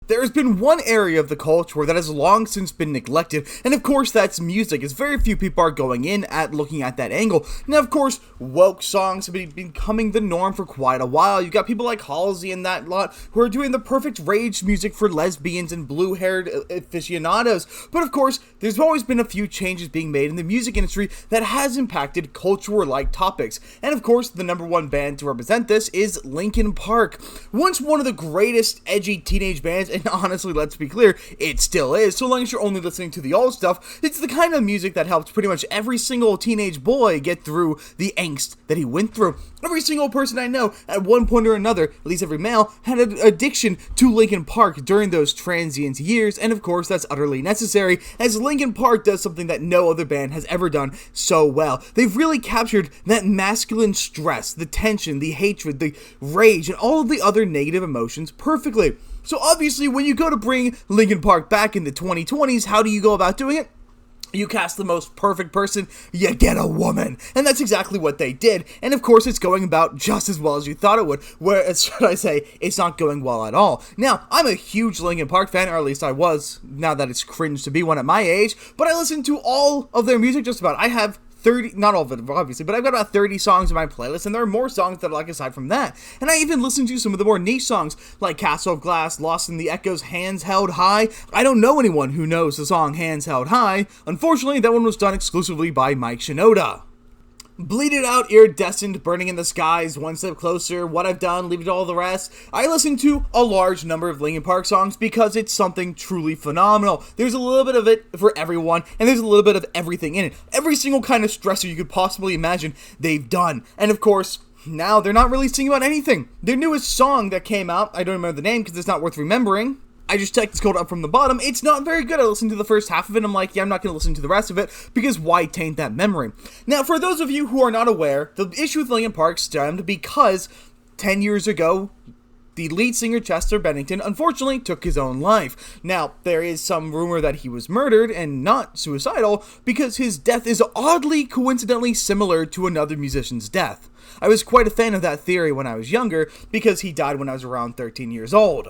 there has been one area of the culture that has long since been neglected, and of course that's music, as very few people are going in at looking at that angle. Now, of course, woke songs have been becoming the norm for quite a while. You've got people like Halsey and that lot who are doing the perfect rage music for lesbians and blue-haired aficionados. But of course, there's always been a few changes being made in the music industry that has impacted culture-like topics. And of course, the number one band to represent this is Linkin Park. Once one of the greatest edgy teenage bands, and honestly, let's be clear, it still is, so long as you're only listening to the old stuff. It's the kind of music that helped pretty much every single teenage boy get through the angst that he went through. Every single person I know, at one point or another, at least every male, had an addiction to Linkin Park during those transient years, and of course that's utterly necessary, as Linkin Park does something that no other band has ever done so well. They've really captured that masculine stress, the tension, the hatred, the rage, and all of the other negative emotions perfectly. So obviously, when you go to bring Linkin Park back in the 2020s, how do you go about doing it? You cast the most perfect person, you get a woman. And that's exactly what they did. And of course, it's going about just as well as you thought it would. Whereas, should I say, it's not going well at all. Now, I'm a huge Linkin Park fan, or at least I was, now that it's cringe to be one at my age. But I listen to all of their music just about. I have 30, not all of it obviously, but I've got about 30 songs in my playlist, and there are more songs that I like aside from that. And I even listen to some of the more niche songs, like Castle of Glass, Lost in the Echoes, Hands Held High. I don't know anyone who knows the song Hands Held High. Unfortunately, that one was done exclusively by Mike Shinoda. Bleed It Out, Iridescent, Burning in the Skies, One Step Closer, What I've Done, Leave It All the Rest. I listen to a large number of Linkin Park songs because it's something truly phenomenal. There's a little bit of it for everyone, and there's a little bit of everything in it. Every single kind of stressor you could possibly imagine, they've done. And of course, now they're not really singing about anything. Their newest song that came out, I don't remember the name because it's not worth remembering. I just checked, it's called Up From the Bottom. It's not very good. I listened to the first half of it, and I'm like, yeah, I'm not going to listen to the rest of it, because why taint that memory? Now, for those of you who are not aware, the issue with Linkin Park stemmed because 10 years ago, the lead singer Chester Bennington unfortunately took his own life. Now, there is some rumor that he was murdered and not suicidal, because his death is oddly coincidentally similar to another musician's death. I was quite a fan of that theory when I was younger, because he died when I was around 13 years old.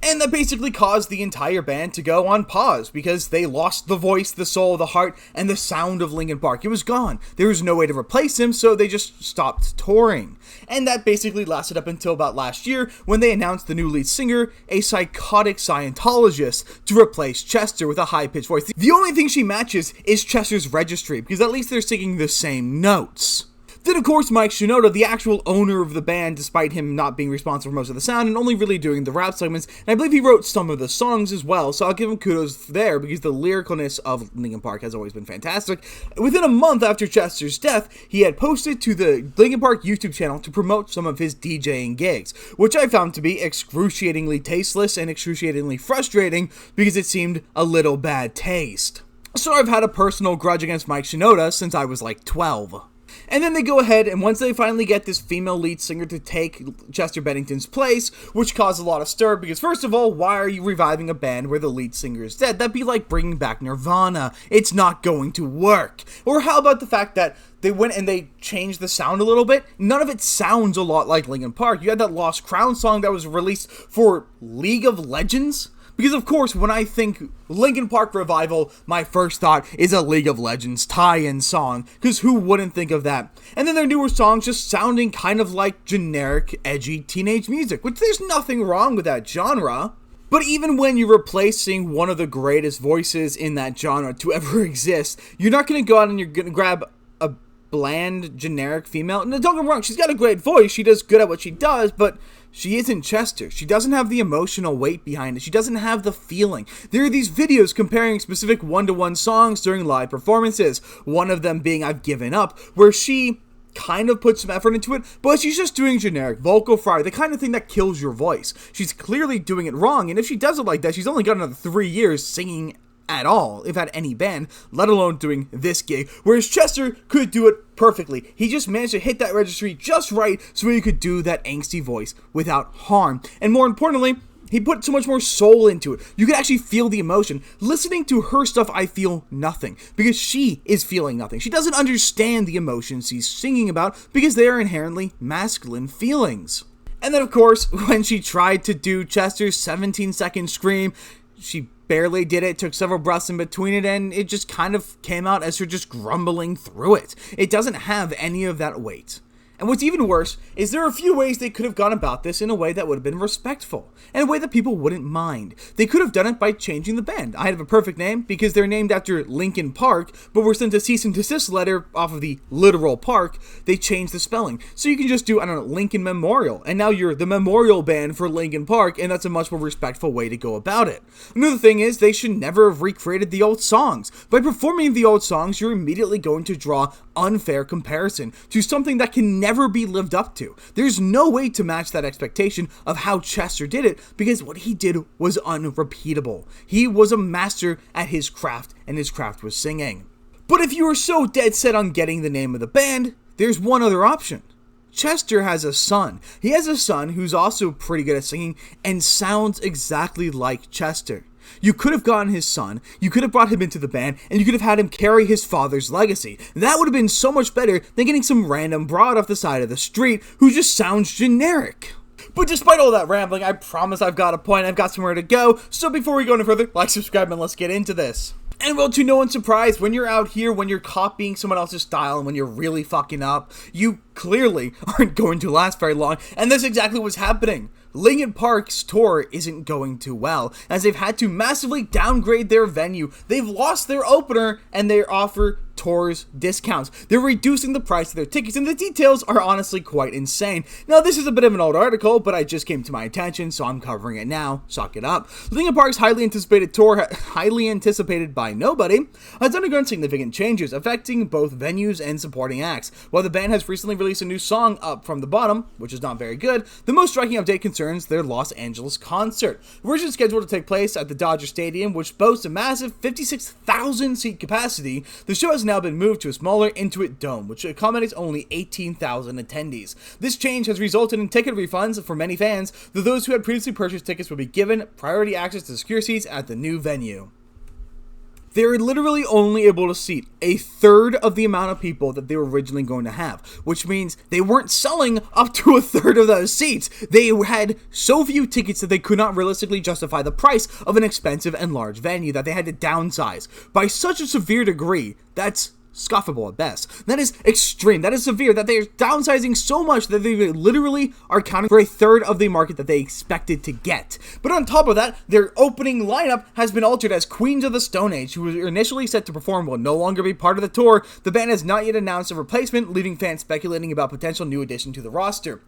And that basically caused the entire band to go on pause, because they lost the voice, the soul, the heart, and the sound of Linkin Park. It was gone. There was no way to replace him, so they just stopped touring. And that basically lasted up until about last year, when they announced the new lead singer, a psychotic Scientologist, to replace Chester with a high-pitched voice. The only thing she matches is Chester's registry, because at least they're singing the same notes. Then, of course, Mike Shinoda, the actual owner of the band, despite him not being responsible for most of the sound and only really doing the rap segments, and I believe he wrote some of the songs as well, so I'll give him kudos there, because the lyricalness of Linkin Park has always been fantastic. Within a month after Chester's death, he had posted to the Linkin Park YouTube channel to promote some of his DJing gigs, which I found to be excruciatingly tasteless and excruciatingly frustrating, because it seemed a little bad taste. So I've had a personal grudge against Mike Shinoda since I was like 12. And then they go ahead, and once they finally get this female lead singer to take Chester Bennington's place, which caused a lot of stir, because first of all, why are you reviving a band where the lead singer is dead? That'd be like bringing back Nirvana. It's not going to work. Or how about the fact that they went and they changed the sound a little bit? None of it sounds a lot like Linkin Park. You had that Lost Crown song that was released for League of Legends. Because, of course, when I think Linkin Park Revival, my first thought is a League of Legends tie-in song, because who wouldn't think of that? And then their newer songs just sounding kind of like generic, edgy teenage music, which there's nothing wrong with that genre. But even when you're replacing one of the greatest voices in that genre to ever exist, you're not going to go out and you're going to grab a bland, generic female. No, don't get me wrong, she's got a great voice, she does good at what she does, but she isn't Chester. She doesn't have the emotional weight behind it. She doesn't have the feeling. There are these videos comparing specific one-to-one songs during live performances, one of them being I've Given Up, where she kind of puts some effort into it, but she's just doing generic vocal fry, the kind of thing that kills your voice. She's clearly doing it wrong, and if she does it like that, she's only got another 3 years singing at all, if at any band, let alone doing this gig, whereas Chester could do it perfectly. He just managed to hit that registry just right so he could do that angsty voice without harm. And more importantly, he put so much more soul into it. You could actually feel the emotion. Listening to her stuff, I feel nothing, because she is feeling nothing. She doesn't understand the emotions he's singing about, because they are inherently masculine feelings. And then, of course, when she tried to do Chester's 17-second scream, she barely did it, took several breaths in between it, and it just kind of came out as her just grumbling through it. It doesn't have any of that weight. And what's even worse is there are a few ways they could have gone about this in a way that would have been respectful, and a way that people wouldn't mind. They could have done it by changing the band. I have a perfect name because they're named after Linkin Park, but were sent a cease and desist letter off of the literal park. They changed the spelling. So you can just do, I don't know, Linkin Memorial, and now you're the memorial band for Linkin Park, and that's a much more respectful way to go about it. Another thing is, they should never have recreated the old songs. By performing the old songs, you're immediately going to draw unfair comparison to something that can never be lived up to. There's no way to match that expectation of how Chester did it, because what he did was unrepeatable. He was a master at his craft, and his craft was singing. But if you are so dead set on getting the name of the band, there's one other option. Chester has a son. He has a son who's also pretty good at singing and sounds exactly like Chester. You could have gotten his son, you could have brought him into the band, and you could have had him carry his father's legacy. That would have been so much better than getting some random broad off the side of the street who just sounds generic. But despite all that rambling, I promise I've got a point, I've got somewhere to go, so before we go any further, like, subscribe, and let's get into this. And well, to no one's surprise, when you're out here, when you're copying someone else's style, and when you're really fucking up, you clearly aren't going to last very long, and that's exactly what's happening. Linkin Park's tour isn't going too well, as they've had to massively downgrade their venue. They've lost their opener, and they offer tours discounts. They're reducing the price of their tickets, and the details are honestly quite insane. Now, this is a bit of an old article, but it just came to my attention, so I'm covering it now. Suck it up. Linkin Park's highly anticipated tour, highly anticipated by nobody, has undergone significant changes, affecting both venues and supporting acts. While the band has recently released a new song, Up From The Bottom, which is not very good, the most striking update concerns their Los Angeles concert. Originally scheduled to take place at the Dodger Stadium, which boasts a massive 56,000 seat capacity, the show has now been moved to a smaller Intuit Dome, which accommodates only 18,000 attendees. This change has resulted in ticket refunds for many fans, though those who had previously purchased tickets will be given priority access to secure seats at the new venue. They were literally only able to seat a third of the amount of people that they were originally going to have, which means they weren't selling up to a third of those seats. They had so few tickets that they could not realistically justify the price of an expensive and large venue, that they had to downsize by such a severe degree that's scoffable at best. That is extreme. That is severe. That they are downsizing so much that they literally are accounting for a third of the market that they expected to get. But on top of that, their opening lineup has been altered, as Queens of the Stone Age, who were initially set to perform, will no longer be part of the tour. The band has not yet announced a replacement, leaving fans speculating about potential new addition to the roster.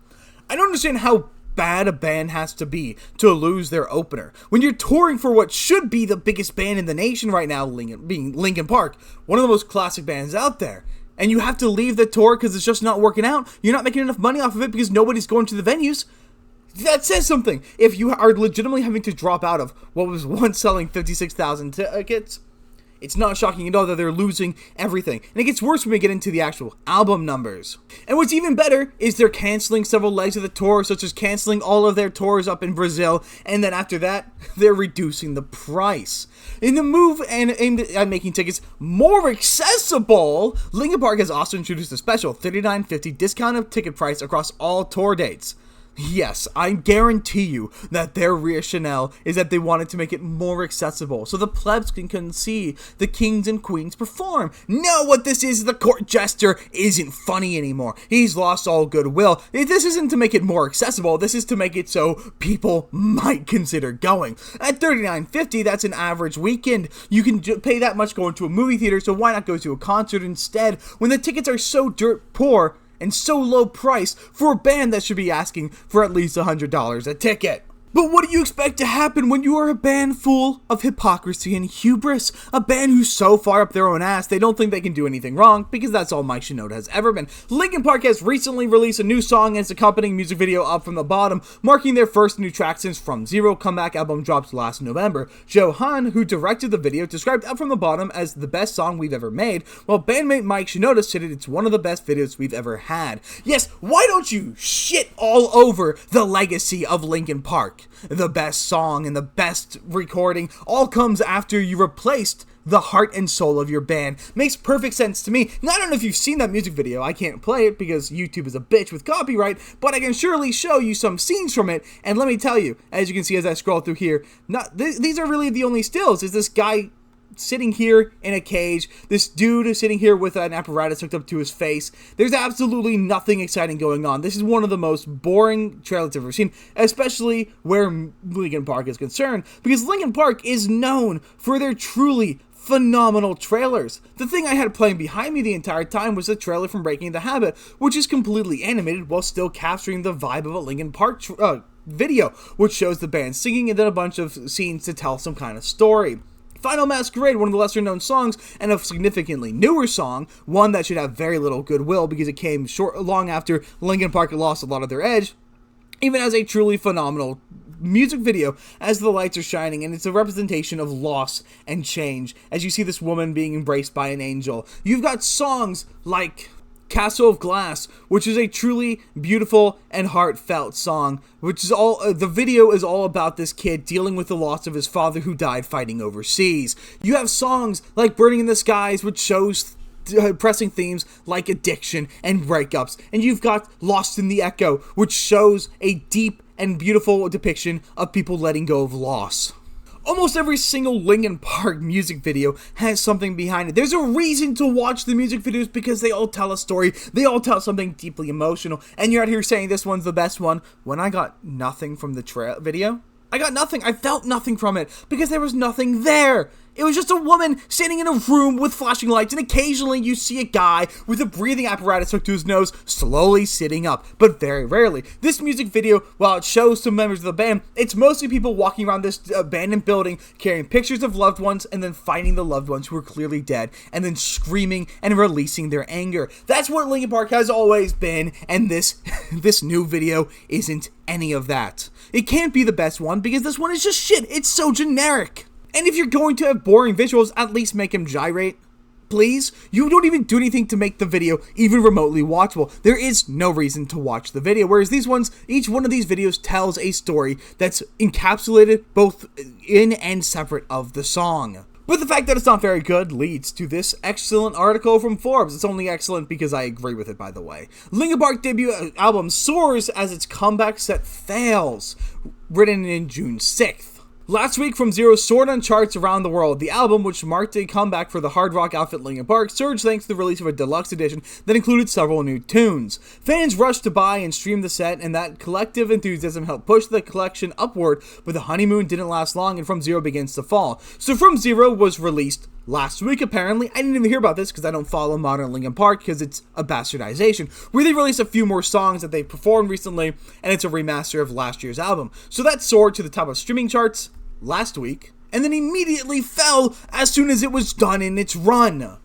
I don't understand how bad a band has to be to lose their opener. When you're touring for what should be the biggest band in the nation right now, being Linkin Park, one of the most classic bands out there, and you have to leave the tour because it's just not working out, you're not making enough money off of it because nobody's going to the venues, that says something. If you are legitimately having to drop out of what was once selling 56,000 tickets, it's not shocking at all that they're losing everything. And it gets worse when we get into the actual album numbers. And what's even better is they're canceling several legs of the tour, such as canceling all of their tours up in Brazil, and then after that, they're reducing the price. In the move and aimed at making tickets more accessible, Linkin Park has also introduced a special $39.50 discounted ticket price across all tour dates. Yes, I guarantee you that their rationale is that they wanted to make it more accessible so the plebs can see the kings and queens perform. No, what this is the court jester isn't funny anymore. He's lost all goodwill. This isn't to make it more accessible, this is to make it so people might consider going. At $39.50, that's an average weekend. You can pay that much going to a movie theater, so why not go to a concert instead when the tickets are so dirt poor and so low price for a band that should be asking for at least $100 a ticket? But what do you expect to happen when you are a band full of hypocrisy and hubris? A band who's so far up their own ass they don't think they can do anything wrong, because that's all Mike Shinoda has ever been. Linkin Park has recently released a new song and its accompanying music video, Up From The Bottom, marking their first new track since From Zero comeback album dropped last November. Joe Han, who directed the video, described Up From The Bottom as the best song we've ever made, while bandmate Mike Shinoda stated it's one of the best videos we've ever had. Yes, why don't you shit all over the legacy of Linkin Park? Park. The best song and the best recording all comes after you replaced the heart and soul of your band. Makes perfect sense to me. Now, I don't know if you've seen that music video. I can't play it because YouTube is a bitch with copyright, but I can surely show you some scenes from it. And let me tell you, as you can see as I scroll through here, these are really the only stills. Is this guy sitting here in a cage, this dude is sitting here with an apparatus hooked up to his face. There's absolutely nothing exciting going on. This is one of the most boring trailers I've ever seen, especially where Linkin Park is concerned, because Linkin Park is known for their truly phenomenal trailers. The thing I had playing behind me the entire time was the trailer from Breaking the Habit, which is completely animated while still capturing the vibe of a Linkin Park video, which shows the band singing and then a bunch of scenes to tell some kind of story. Final Masquerade, one of the lesser known songs, and a significantly newer song, one that should have very little goodwill because it came long after Linkin Park lost a lot of their edge, even has a truly phenomenal music video as the lights are shining, and it's a representation of loss and change as you see this woman being embraced by an angel. You've got songs like Castle of Glass, which is a truly beautiful and heartfelt song, which is the video is all about this kid dealing with the loss of his father who died fighting overseas. You have songs like Burning in the Skies, which shows pressing themes like addiction and breakups, and you've got Lost in the Echo, which shows a deep and beautiful depiction of people letting go of loss. Almost every single Linkin Park music video has something behind it. There's a reason to watch the music videos because they all tell a story. They all tell something deeply emotional. And you're out here saying this one's the best one when I got nothing from the video. I got nothing. I felt nothing from it because there was nothing there. It was just a woman standing in a room with flashing lights, and occasionally you see a guy with a breathing apparatus hooked to his nose slowly sitting up, but very rarely. This music video, while it shows some members of the band, it's mostly people walking around this abandoned building carrying pictures of loved ones and then finding the loved ones who are clearly dead and then screaming and releasing their anger. That's what Linkin Park has always been, and this new video isn't any of that. It can't be the best one because this one is just shit. It's so generic. And if you're going to have boring visuals, at least make him gyrate. Please? You don't even do anything to make the video even remotely watchable. There is no reason to watch the video. Whereas these ones, each one of these videos tells a story that's encapsulated both in and separate of the song. But the fact that it's not very good leads to this excellent article from Forbes. It's only excellent because I agree with it, by the way. Linkin Park debut album soars as its comeback set fails. Written in June 6th. Last week, From Zero soared on charts around the world. The album, which marked a comeback for the hard rock outfit Linkin Park, surged thanks to the release of a deluxe edition that included several new tunes. Fans rushed to buy and stream the set, and that collective enthusiasm helped push the collection upward, but the honeymoon didn't last long, and From Zero begins to fall. So From Zero was released last week, apparently. I didn't even hear about this because I don't follow modern Linkin Park because it's a bastardization, where they released a few more songs that they performed recently, and it's a remaster of last year's album. So that soared to the top of streaming charts last week, and then immediately fell as soon as it was done in its run.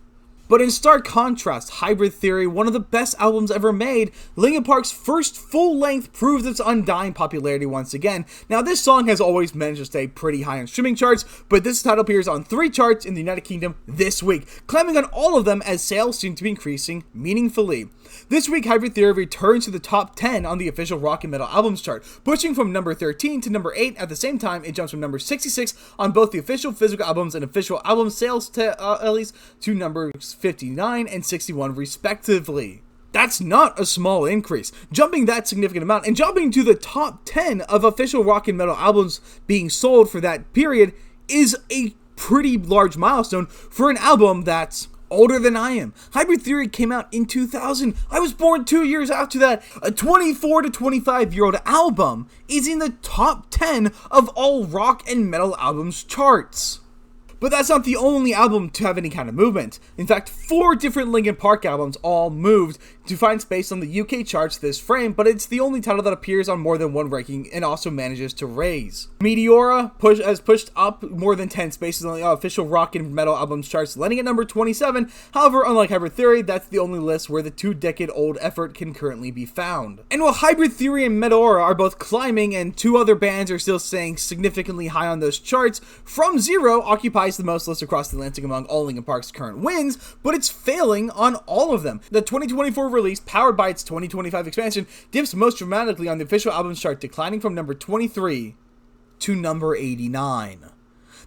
But in stark contrast, Hybrid Theory, one of the best albums ever made, Linkin Park's first full-length, proves its undying popularity once again. Now, this song has always managed to stay pretty high on streaming charts, but this title appears on 3 charts in the United Kingdom this week, climbing on all of them as sales seem to be increasing meaningfully. This week, Hybrid Theory returns to the top 10 on the official rock and metal albums chart, pushing from number 13 to number 8. At the same time, it jumps from number 66 on both the official physical albums and official album sales tallies to numbers 59 and 61 respectively. That's not a small increase. Jumping that significant amount and jumping to the top 10 of official rock and metal albums being sold for that period is a pretty large milestone for an album that's older than I am. Hybrid Theory came out in 2000. I was born 2 years after that. A 24 to 25-year-old album is in the top 10 of all rock and metal albums charts. But that's not the only album to have any kind of movement. In fact, 4 different Linkin Park albums all moved to find space on the UK charts this frame, but it's the only title that appears on more than one ranking and also manages to raise. Meteora has pushed up more than 10 spaces on the official rock and metal albums charts, landing at number 27. However, unlike Hybrid Theory, that's the only list where the 2-decade-old effort can currently be found. And while Hybrid Theory and Meteora are both climbing and 2 other bands are still staying significantly high on those charts, From Zero occupies the most lists across the Atlantic among all Linkin Park's current wins, but it's failing on all of them. The 2024 release, powered by its 2025 expansion, dips most dramatically on the official albums chart, declining from number 23 to number 89.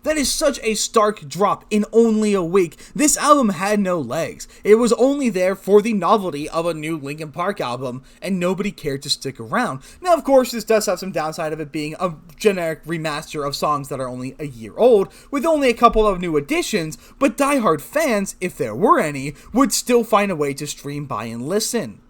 That is such a stark drop in only a week. This album had no legs. It was only there for the novelty of a new Linkin Park album, and nobody cared to stick around. Now, of course, this does have some downside of it being a generic remaster of songs that are only a year old, with only a couple of new additions, but diehard fans, if there were any, would still find a way to stream by and listen.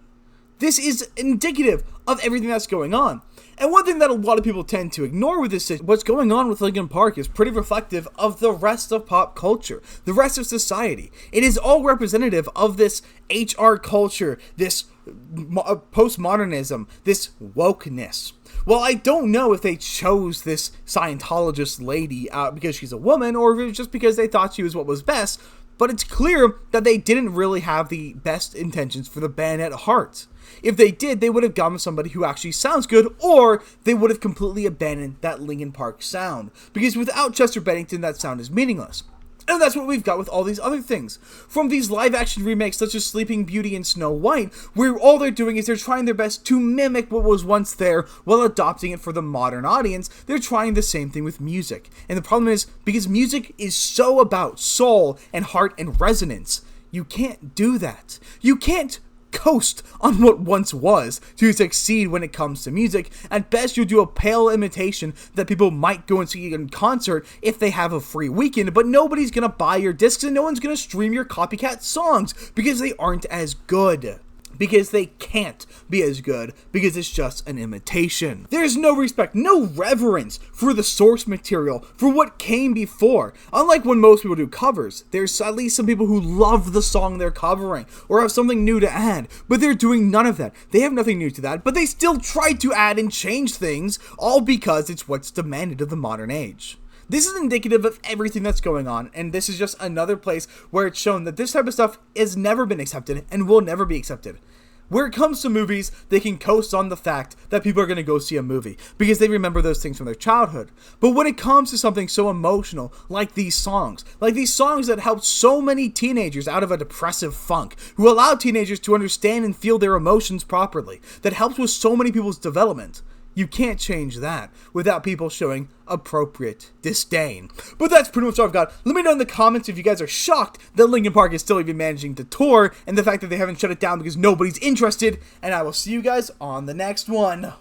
This is indicative of everything that's going on. And one thing that a lot of people tend to ignore with this is what's going on with Linkin Park is pretty reflective of the rest of pop culture, the rest of society. It is all representative of this HR culture, this postmodernism, this wokeness. Well, I don't know if they chose this Scientologist lady because she's a woman or if it was just because they thought she was what was best, but it's clear that they didn't really have the best intentions for the band at heart. If they did, they would have gone with somebody who actually sounds good, or they would have completely abandoned that Linkin Park sound. Because without Chester Bennington, that sound is meaningless. And that's what we've got with all these other things. From these live-action remakes such as Sleeping Beauty and Snow White, where all they're doing is they're trying their best to mimic what was once there while adopting it for the modern audience, they're trying the same thing with music. And the problem is, because music is so about soul and heart and resonance, you can't do that. You can't coast on what once was to succeed when it comes to music. At best, you'll do a pale imitation that people might go and see in concert if they have a free weekend, but nobody's gonna buy your discs and no one's gonna stream your copycat songs because they aren't as good. Because they can't be as good, because it's just an imitation. There's no respect, no reverence for the source material, for what came before. Unlike when most people do covers, there's at least some people who love the song they're covering, or have something new to add, but they're doing none of that. They have nothing new to that, but they still try to add and change things, all because it's what's demanded of the modern age. This is indicative of everything that's going on, and this is just another place where it's shown that this type of stuff has never been accepted and will never be accepted. Where it comes to movies, they can coast on the fact that people are going to go see a movie because they remember those things from their childhood. But when it comes to something so emotional like these songs that helped so many teenagers out of a depressive funk, who allow teenagers to understand and feel their emotions properly, that helps with so many people's development, you can't change that without people showing appropriate disdain. But that's pretty much all I've got. Let me know in the comments if you guys are shocked that Linkin Park is still even managing to tour, and the fact that they haven't shut it down because nobody's interested, and I will see you guys on the next one.